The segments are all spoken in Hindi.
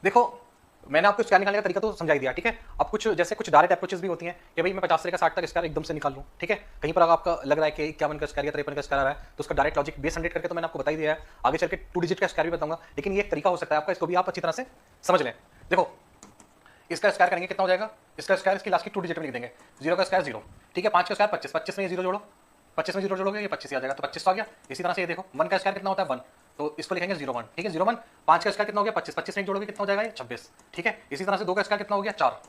देखो मैंने आपको स्क्वायर निकालने का तरीका तो समझा ही दिया, ठीक है। अब कुछ जैसे कुछ डायरेक्ट अप्रोचेस भी होती हैं कि भाई मैं 50 से लेकर 60 तक स्क्वायर एकदम से निकाल लूं, ठीक है। कहीं पर अगर आपका लग रहा है कि 51 का स्क्वायर या 53 का स्क्वायर आ रहा है तो उसका डायरेक्ट लॉजिक बेस 100 करके तो मैंने आपको बता ही दिया है। आगे चल के 2 डिजिट का स्क्वायर भी बताऊंगा, लेकिन ये एक तरीका हो सकता है आपका, इसको भी आप अच्छी तरह से समझ लें। देखो इसका स्क्वायर करेंगे कितना हो जाएगा, इसका स्क्वायर इसकी लास्ट की 2 डिजिट में लिख देंगे। 0 का स्क्वायर 0, ठीक है। 5 का स्क्वायर 25, 25 में ये 0 जोड़ो, 25 में 0 जोड़ोगे ये 25 ही आ जाएगा, तो 25 तो आ गया। इसी तरह से ये देखो 1 का स्क्वायर कितना होता है 1, तो इसको लिखेंगे 0 1, ठीक है। 0 1, 5 का स्क्वायर कितना हो गया 25, 25 में जोड़ोगे कितना हो जाएगा ये 26, ठीक है। इसी तरह से 2 का स्क्वायर कितना हो गया 4,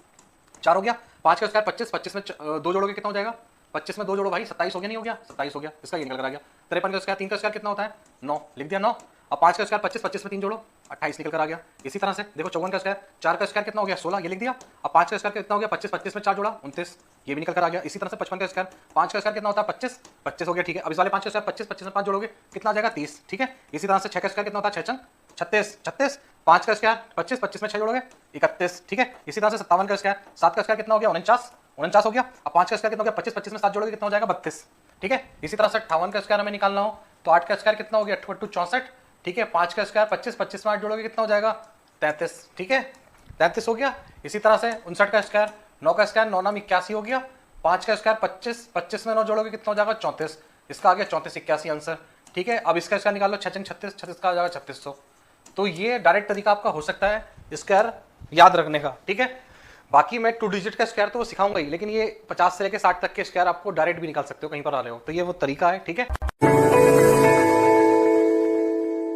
4 हो गया। 5 का स्क्वायर 25, 25 में 2 जोड़ोगे कितना हो जाएगा, 25 में 2 जोड़ो भाई 27 हो गया, नहीं हो गया 27 हो गया, इसका ये निकल कर आ गया। 53 का स्क्वायर 3 का स्क्वायर कितना होता है 9, लिख दिया 9। अब 5 का स्क्वायर 25, 25 में 3 जोड़ो 28 निकल कर आ गया। इसी तरह से देखो 54 का स्क्वायर 4 का स्क्वायर कितना हो गया 16, ये लिख दिया। अब 5 का स्क्वायर कितना हो गया 25, 25 में 4 जोड़ा 29, ये भी निकल कर आ गया। इसी तरह से 55 का स्क्वायर 5 का स्क्वायर कितना होता है 25, 25 हो गया, ठीक है। अब इस वाले 5 का स्क्वायर 25, 25 में 5 जोड़ोगे कितना आ जाएगा 30, ठीक है। इसी तरह से 6 का स्क्वायर कितना होता है 6 36, 36, 5 का स्क्वायर 25, 25 में 6 जोड़ोगे 31, ठीक है। इसी तरह से 57 का स्क्वायर 7 का स्क्वायर कितना हो गया 49, 49 हो गया। अब 5 का स्क्वायर कितना हो गया 25, 25 में 7 जोड़ोगे कितना हो जाएगा 32, ठीक है। इसी तरह से 58 का स्क्वायर हमें निकालना हो तो 8 का स्क्वायर कितना हो गया 8 64, ठीक है। 5 का स्क्वायर 25, 25 में 8 जोड़ोगे कितना हो जाएगा 33, ठीक है। 33 हो गया। इसी तरह से 59 का स्क्वायर 9 का स्क्वायर 9 9 81 हो गया। 5 का स्क्वायर 25, 25 में 9 जोड़ोगे कितना हो जाएगा 34, इसका आ गया 34 81 आंसर, ठीक है। अब इसका स्क्वायर निकाल लो 6 36, 36 का आ जाएगा 3600। तो ये डायरेक्ट तरीका आपका हो सकता है स्क्वायर याद रखने का, ठीक है। बाकी मैं 2 डिजिट का स्क्वायर तो वो सिखाऊंगा ही, लेकिन ये 50 से लेकर 60 तक के स्क्वायर आपको डायरेक्ट भी निकाल सकते हो कहीं पर आ रहे हो, तो ये वो तरीका है, ठीक है।